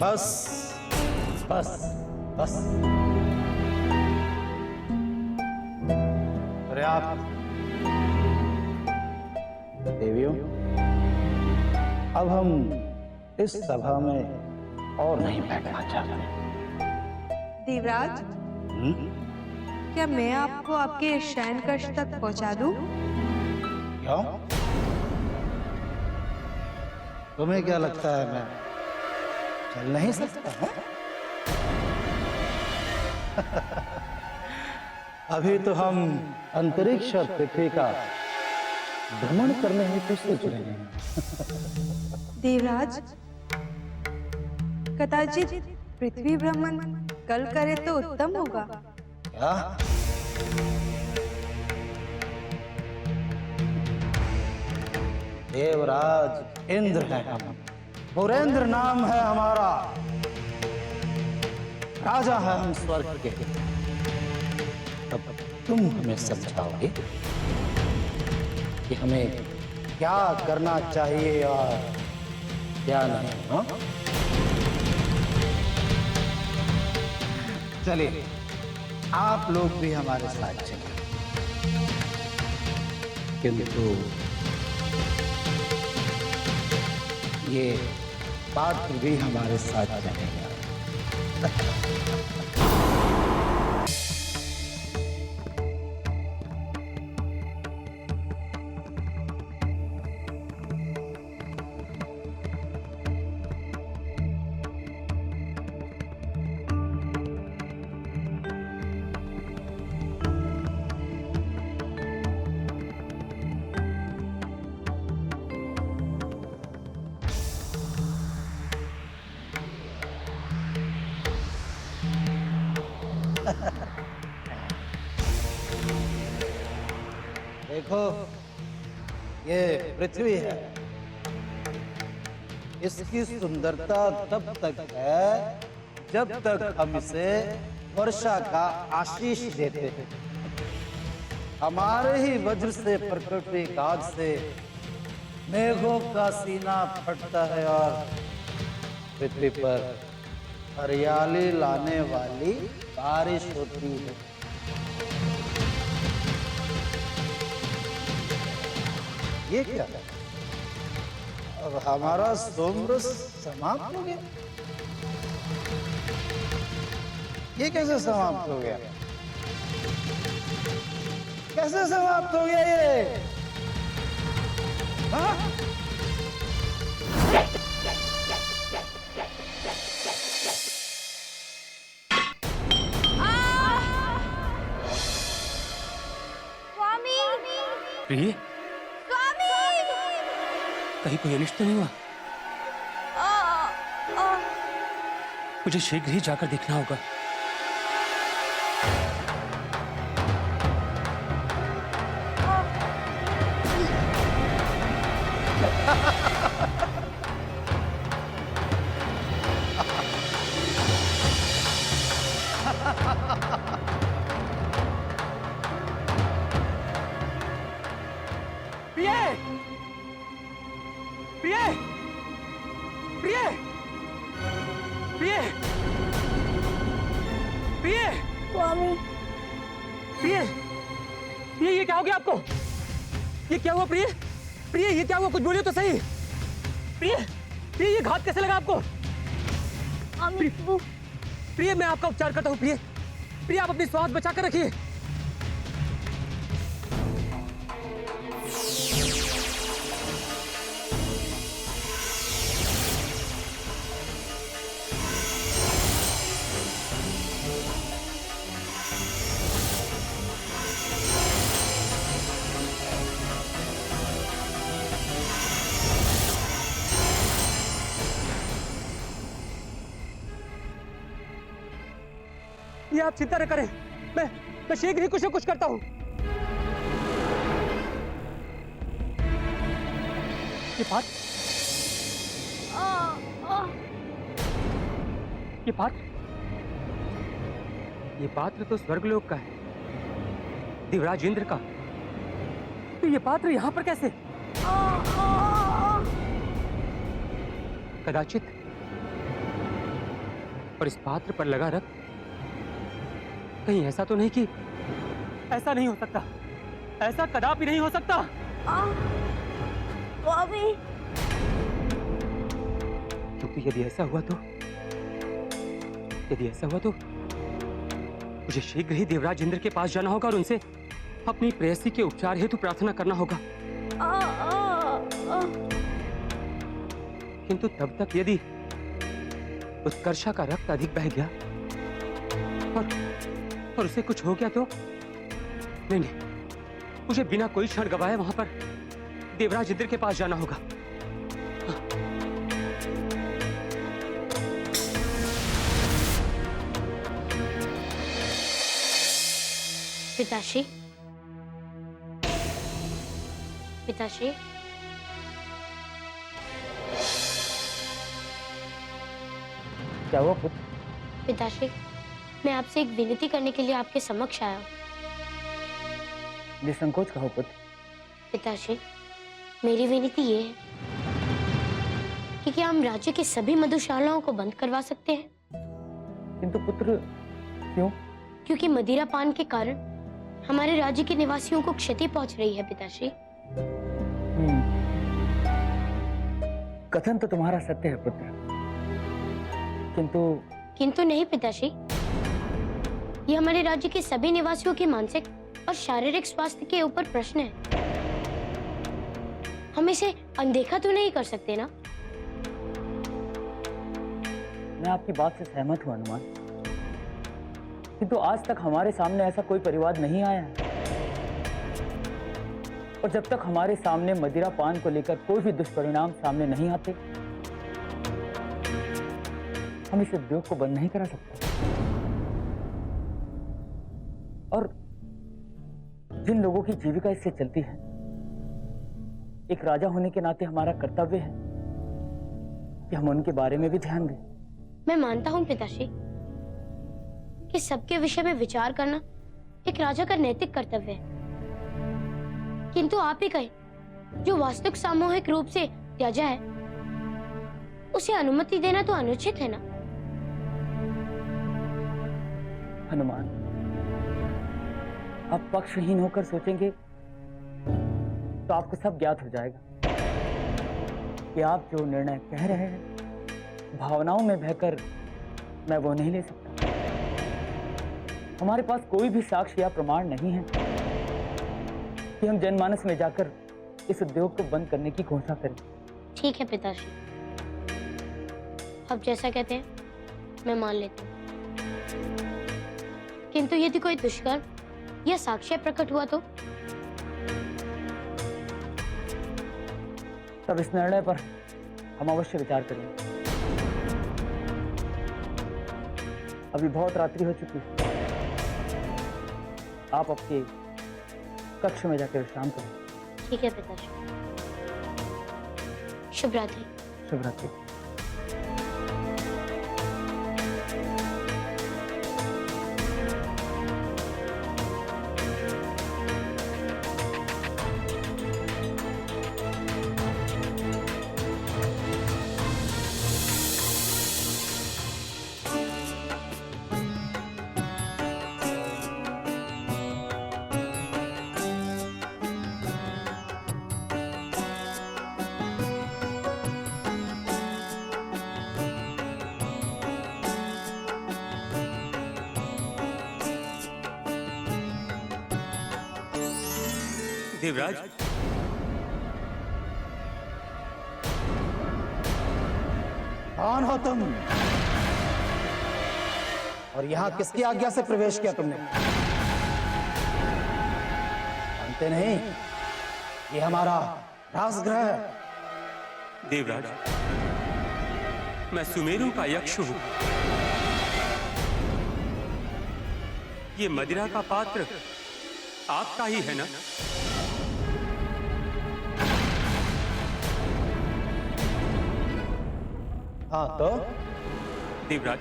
बस बस बस, पर्याप्त। देवियों, अब हम इस सभा में और नहीं बैठना चाहते। देवराज, क्या मैं आपको आपके शयन कक्ष तक पहुंचा दूं? क्यों? तुम्हें क्या लगता है मैं चल नहीं सकता है? अभी तो हम अंतरिक्ष और पृथ्वी का भ्रमण करने हेतु सोच रहे हैं। देवराज, कदाचित पृथ्वी भ्रमण कल करे तो उत्तम होगा। क्या? देवराज इंद्र है हम, पुरेंद्र नाम है हमारा, राजा है हम स्वर्ग के। तब तुम हमें समझाओगे कि हमें क्या करना चाहिए और क्या नहीं। हाँ? चलिए आप लोग भी हमारे साथ चलिए, किंतु ये पात्र भी हमारे साथ रहेगा। देखो, ये पृथ्वी है। इसकी सुंदरता तब तक है जब तक हम इसे वर्षा का आशीष देते हैं। हमारे ही वज्र से प्रकट हुई गाज से मेघों का सीना फटता है और पृथ्वी पर हरियाली लाने वाली बारिश होती है। ये क्या है? अब हमारा सोमरस समाप्त हो गया। ये कैसे समाप्त हो गया? कैसे समाप्त हो गया ये? हाँ? स्वामी, प्रिय, स्वामी, कहीं कोई अनिष्ट तो नहीं हुआ? मुझे शीघ्र ही जाकर देखना होगा। प्रिय, प्रिय, प्रिय, प्रिय, प्रिय, स्वामी, प्रिय, प्रिय, ये क्या हो गया आपको? ये क्या हुआ प्रिय? प्रिय, ये क्या हुआ? कुछ बोलिए तो सही। प्रिय, प्रिय, ये घात कैसे लगा आपको? प्रिय, मैं आपका उपचार करता हूँ। प्रिय, प्रिय, आप अपनी स्वास्थ्य बचा कर रखिए। ये आप चिंता न करें, मैं शीघ्र ही कुछ न कुछ करता हूं। ये पात्र, ये पात्र तो स्वर्गलोक का है, दिवराज इंद्र का। तो ये पात्र यहां पर कैसे? कदाचित और इस पात्र पर लगा रक्त कहीं ऐसा तो नहीं कि? ऐसा नहीं हो सकता, ऐसा कदापि नहीं हो सकता। क्योंकि यदि ऐसा हुआ तो मुझे शीघ्र ही देवराज इंद्र के पास जाना होगा और उनसे अपनी प्रेयसी के उपचार हेतु प्रार्थना करना होगा। किंतु तब तक यदि उत्कर्षा का रक्त अधिक बह गया और उसे कुछ हो गया तो? नहीं, मुझे बिना कोई क्षण गवाए वहां पर देवराज इंद्र के पास जाना होगा। पिताश्री, पिताश्री, क्या हुआ पुत्र? पिताश्री, मैं आपसे एक विनती करने के लिए आपके समक्ष आया हूँ। निसंकोच कहो पुत्र। पिताश्री, मेरी विनती ये है कि क्या हम राज्य के सभी मधुशालाओं को बंद करवा सकते हैं? किंतु पुत्र, क्यों? क्योंकि मदिरा पान के कारण हमारे राज्य के निवासियों को क्षति पहुंच रही है पिताश्री। कथन तो तुम्हारा सत्य है पुत्र, किंतु नहीं पिताश्री, ये हमारे राज्य के सभी निवासियों के मानसिक और शारीरिक स्वास्थ्य के ऊपर प्रश्न है। हम इसे अनदेखा तो नहीं कर सकते ना? मैं आपकी बात से सहमत हूं हनुमान, किंतु आज तक हमारे सामने ऐसा कोई परिवाद नहीं आया है। और जब तक हमारे सामने मदिरा पान को लेकर कोई भी दुष्परिणाम सामने नहीं आते, हम इस उद्योग को बंद नहीं करा सकते। और जिन लोगों की जीविका इससे चलती है, एक राजा होने के नाते हमारा कर्तव्य है कि हम उनके बारे में भी ध्यान दें। मैं मानता हूँ पिताश्री कि सबके विषय में विचार करना एक राजा का नैतिक कर्तव्य है, किंतु आप ही कहें, जो वास्तविक सामूहिक रूप से त्याजा है उसे अनुमति देना तो अनुचित है ना। हनुमान, आप पक्षहीन होकर सोचेंगे तो आपको सब ज्ञात हो जाएगा कि आप जो निर्णय कह रहे हैं, भावनाओं में बहकर मैं वो नहीं ले सकता। हमारे पास कोई भी साक्ष्य या प्रमाण नहीं है कि हम जनमानस में जाकर इस उद्योग को बंद करने की घोषणा करें। ठीक है पिताश्री, आप जैसा कहते हैं मैं मान लेती हूँ, किंतु यदि कोई दुष्कर्म या साक्ष्य प्रकट हुआ तो तब इस निर्णय पर हम अवश्य विचार करेंगे। अभी बहुत रात्रि हो चुकी है, आप आपके कक्ष में जाकर विश्राम करें। ठीक है पिताश्री, शुभ रात्रि। शुभ रात्रि। देवराज, कौन हो तुम और यहाँ किसकी आज्ञा से प्रवेश किया तुमने? जानते नहीं ये हमारा राजगृह है। देवराज, मैं सुमेरु का यक्ष हूं। ये मदिरा का पात्र आपका ही है ना? हाँ तो देवराज,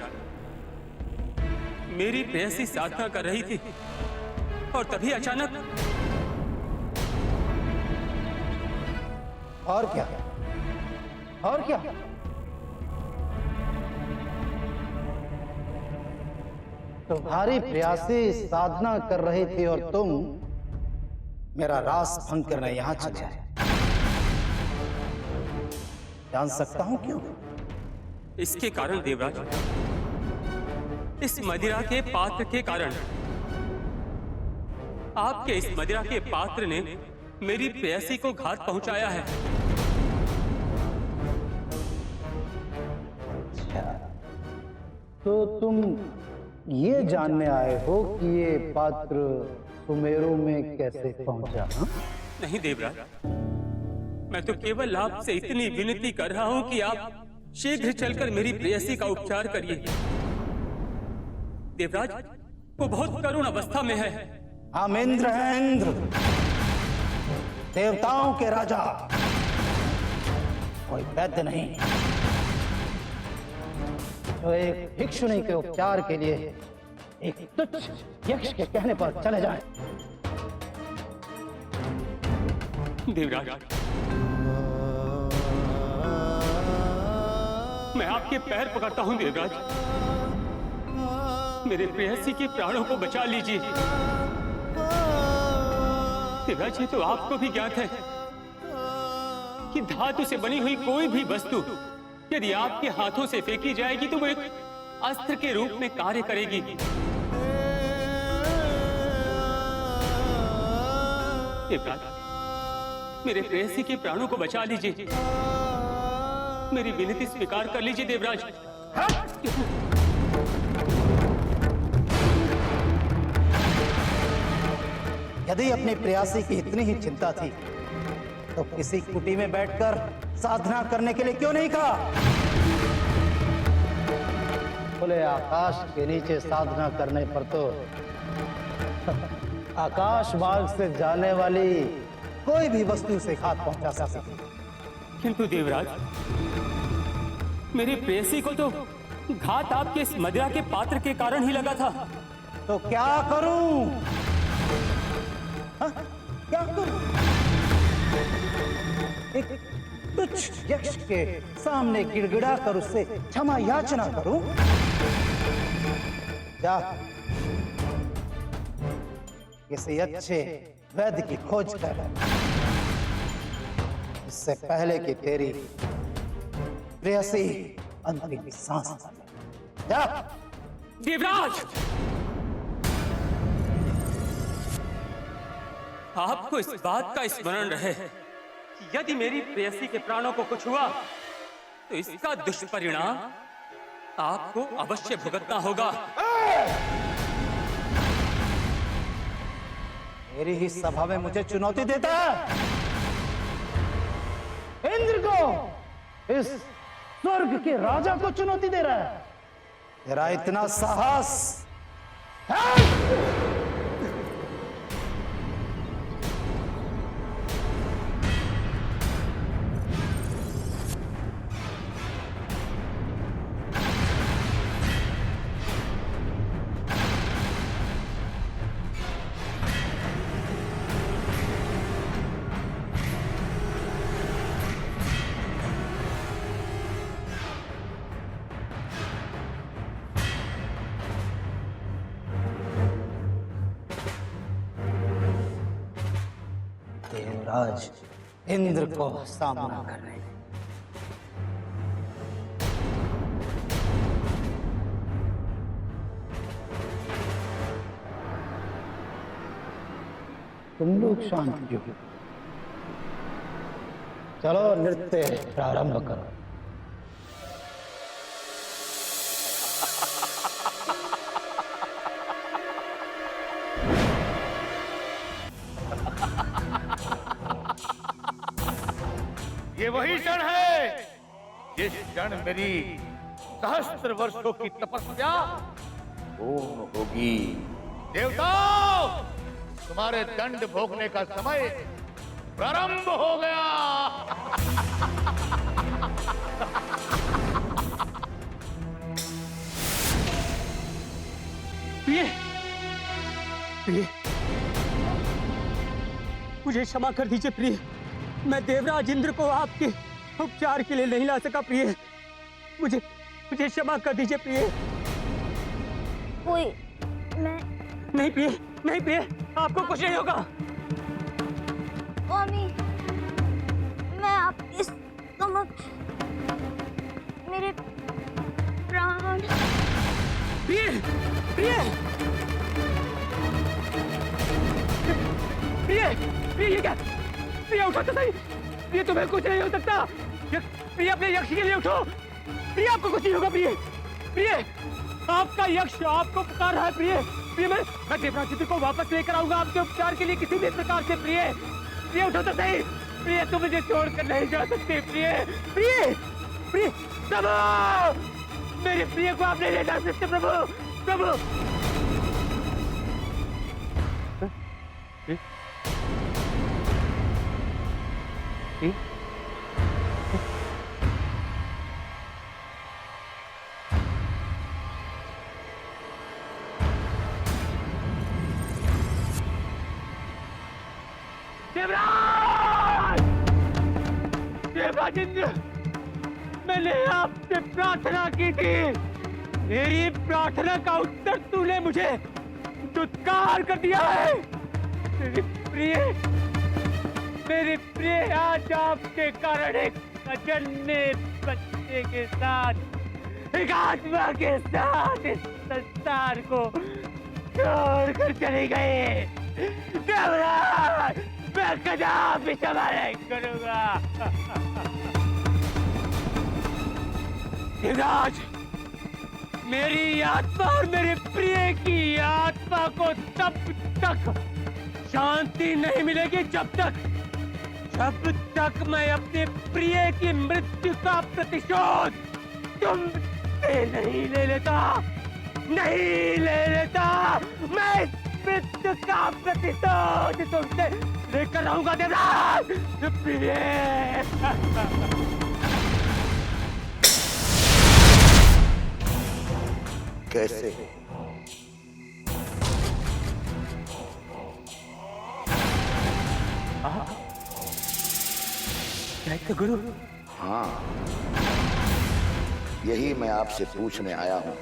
मेरी प्रेयसी साधना कर रही थी और तभी अचानक। और क्या? और क्या? तुम्हारी प्रेयसी साधना कर रही थी और तुम मेरा रास भंग करने यहां चले आए। जान सकता हूं क्यों? इसके कारण देवराज, इस मदिरा के पात्र के कारण। आपके इस मदिरा के पात्र ने मेरी प्रेयसी को घात पहुंचाया है। तो तुम ये जानने आए हो कि ये पात्र सुमेरु में कैसे पहुंचा? हा? नहीं देवराज, मैं तो केवल आपसे इतनी विनती कर रहा हूं कि आप शीघ्र चलकर मेरी प्रेयसी का उपचार करिए। देवराज, वो बहुत करुण अवस्था में है। हम इंद्र हैं, इंद्र, देवताओं के राजा, कोई वैद्य नहीं जो एक भिक्षुणी के उपचार के लिए एक तुच्छ यक्ष के कहने पर चले जाए। देवराज, मैं आपके पैर पकड़ता हूं देवराज, मेरे प्रेयसी के प्राणों को बचा लीजिए। देवराज, ये तो आपको भी ज्ञात है कि धातु से बनी हुई कोई भी वस्तु यदि आपके हाथों से फेंकी जाएगी तो वो एक अस्त्र के रूप में कार्य करेगी। देवराज, मेरे प्रेयसी के प्राणों को बचा लीजिए, मेरी विनती स्वीकार कर लीजिए देवराज। यदि अपनी प्रेयसी की इतनी ही चिंता थी तो किसी कुटी में बैठकर साधना करने के लिए क्यों नहीं कहा? खुले आकाश के नीचे साधना करने पर तो आकाश मार्ग से जाने वाली कोई भी वस्तु से घात पहुंचा सकती है। किंतु देवराज, मेरी प्रेयसी को तो घात आपके इस मदिरा के पात्र के कारण ही लगा था। तो क्या करूं? हाँ? क्या करूं? एक तुच्छ यक्ष के सामने गिड़गिड़ा कर उससे क्षमा याचना करूं? जा किसी अच्छे वैद्य की खोज कर, इससे पहले कि तेरी प्रेयसी अंतिम सांस ले। जा। देवराज, आपको इस बात का स्मरण रहे कि यदि मेरी प्रेयसी के प्राणों को कुछ हुआ तो इसका दुष्परिणाम आपको अवश्य भुगतना होगा। मेरी ही सभा में मुझे चुनौती देता है? इंद्र को, इस स्वर्ग के राजा को चुनौती दे रहा है? तेरा इतना साहस है? देवराज इंद्र को सामना करने तुम लोग शांत क्यों? चलो नृत्य प्रारंभ करो। ये वही क्षण है जिस क्षण मेरी सहस्त्र वर्षों की तपस्या पूर्ण होगी। देवताओं, तुम्हारे दंड भोगने का समय प्रारंभ हो गया। प्रिय, प्रिय, मुझे क्षमा कर दीजिए प्रिय। मैं देवराज इंद्र को आपके उपचार के लिए नहीं ला सका प्रिय। मुझे क्षमा कर दीजिए प्रिय। कोई मैं नहीं प्रिय, नहीं प्रिय, आपको कुछ नहीं होगा। स्वामी, मैं आपके समक्ष मेरे प्राण। प्रिय, प्रिय, प्रिय, प्रिय, ये क्या? प्रिय उठो तो सही। प्रिय, तुम्हें कुछ नहीं हो सकता। प्रिय, अपने यक्ष के लिए उठो। प्रिय, आपको कुछ नहीं होगा। प्रिय, प्रिय, आपका यक्ष आपको पुकार रहा है। प्रिय, प्रिय, मैं देवराज इंद्र को वापस लेकर आऊंगा आपके उपचार के लिए किसी भी प्रकार से। प्रिय, प्रिय, उठो तो सही। प्रिय, तुम मुझे छोड़कर नहीं जा सकते। प्रिय, प्रिय, प्रिय, प्रभु, मेरे प्रिय को आप नहीं ले जा सकते। प्रभु, प्रभु। देवराज! देवराज इंद्र, मैंने आपसे प्रार्थना की थी। मेरी प्रार्थना का उत्तर तूने मुझे दुत्कार कर दिया है। मेरे प्रिय आज आपके कारण एक अजन्मे बच्चे के साथ, एक आत्मा के साथ इस संसार को छोड़कर चले गए। देवराज, मैं कदापि क्षमा नहीं करूंगा। देवराज, मेरी आत्मा और मेरे प्रिय की आत्मा को तब तक शांति नहीं मिलेगी जब तक मैं अपने प्रिय की मृत्यु का प्रतिशोध तुमसे नहीं ले लेता। मैं मृत्यु का प्रतिशोध तुमसे लेकर रहूंगा देवराज। प्रिय कैसे? दैत्य गुरु। हाँ, यही मैं आपसे पूछने आया हूं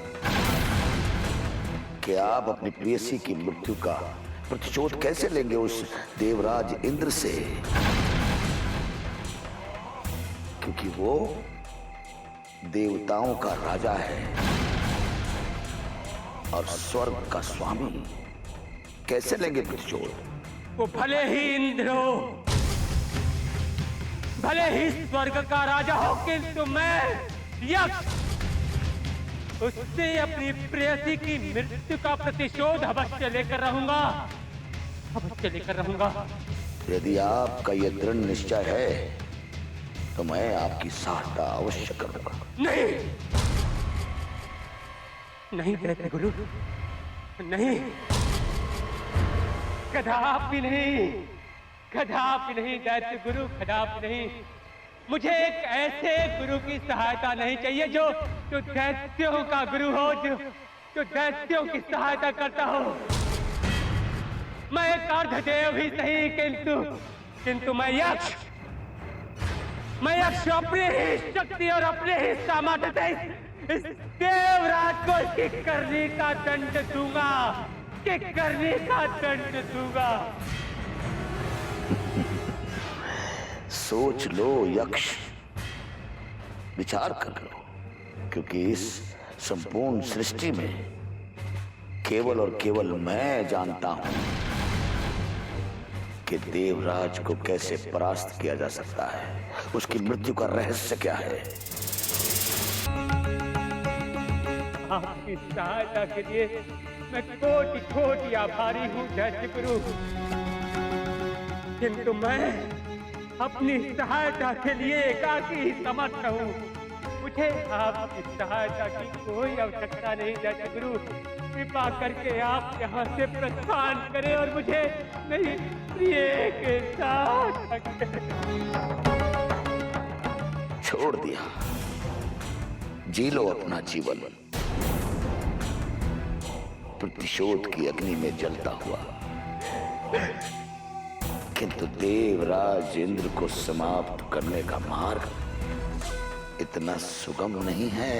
कि आप अपनी प्रेयसी की मृत्यु का प्रतिशोध कैसे लेंगे उस देवराज इंद्र से, क्योंकि वो देवताओं का राजा है और स्वर्ग का स्वामी। कैसे लेंगे प्रतिशोध? वो भले ही इंद्र हो, भले ही स्वर्ग का राजा हो, किंतु मैं यक्ष उससे अपनी प्रेयसी की मृत्यु का प्रतिशोध अवश्य लेकर रहूंगा, अवश्य लेकर रहूंगा। यदि आपका यह दृढ़ निश्चय है तो मैं आपकी सहायता अवश्य करूंगा। नहीं, नहीं दैत्य गुरु, नहीं, कदापि नहीं, कदापि नहीं दैत्य गुरु, कदापि नहीं। मुझे एक ऐसे गुरु की सहायता नहीं चाहिए जो दैत्यों का गुरु हो, जो दैत्यों की सहायता करता हो। मैं एक अर्धदेव ही सही, किंतु मैं यक्ष अपनी ही शक्ति और अपने ही सामर्थ्य से इस देवराज को इसकी करनी का दंड दूंगा, कि करनी का दंड दूंगा। सोच लो यक्ष, विचार कर लो, क्योंकि इस संपूर्ण सृष्टि में केवल और केवल मैं जानता हूं कि देवराज को कैसे परास्त किया जा सकता है, उसकी मृत्यु का रहस्य क्या है। आपकी सहायता के लिए मैं कोटि कोटि आभारी हूँ दैत्य गुरु, किंतु मैं अपनी सहायता के लिए एकाकी ही समर्थ हूँ। मुझे आपकी सहायता की कोई आवश्यकता नहीं दैत्य गुरु। कृपा करके आप यहाँ से प्रस्थान करें और मुझे मेरी प्रिय के साथ छोड़ दिया। जी लो अपना जीवन प्रतिशोध की अग्नि में जलता हुआ, किंतु देवराज इंद्र को समाप्त करने का मार्ग इतना सुगम नहीं है।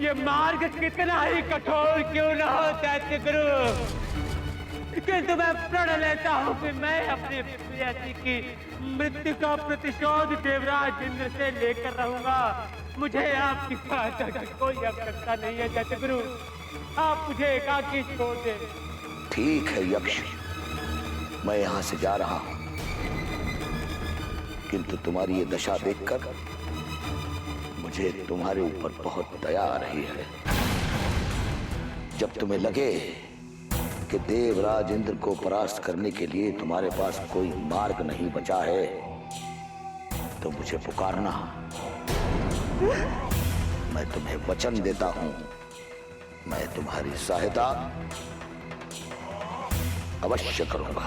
ये मार्ग कितना ही कठोर क्यों न हो दैत्य गुरु, किंतु मैं प्रण लेता हूँ कि मैं अपनी प्रेयसी की मृत्यु का प्रतिशोध देवराज इंद्र से लेकर रहूंगा। मुझे आपकी सहायता की कोई आवश्यकता नहीं है दैत्य गुरु, आप मुझे एकाकी छोड़ दें। ठीक है यक्ष, मैं यहां से जा रहा हूं, किंतु तुम्हारी ये दशा देखकर मुझे तुम्हारे ऊपर बहुत दया आ रही है। जब तुम्हें लगे कि देवराज इंद्र को परास्त करने के लिए तुम्हारे पास कोई मार्ग नहीं बचा है तो मुझे पुकारना, मैं तुम्हें वचन देता हूं, मैं तुम्हारी सहायता अवश्य करूंगा।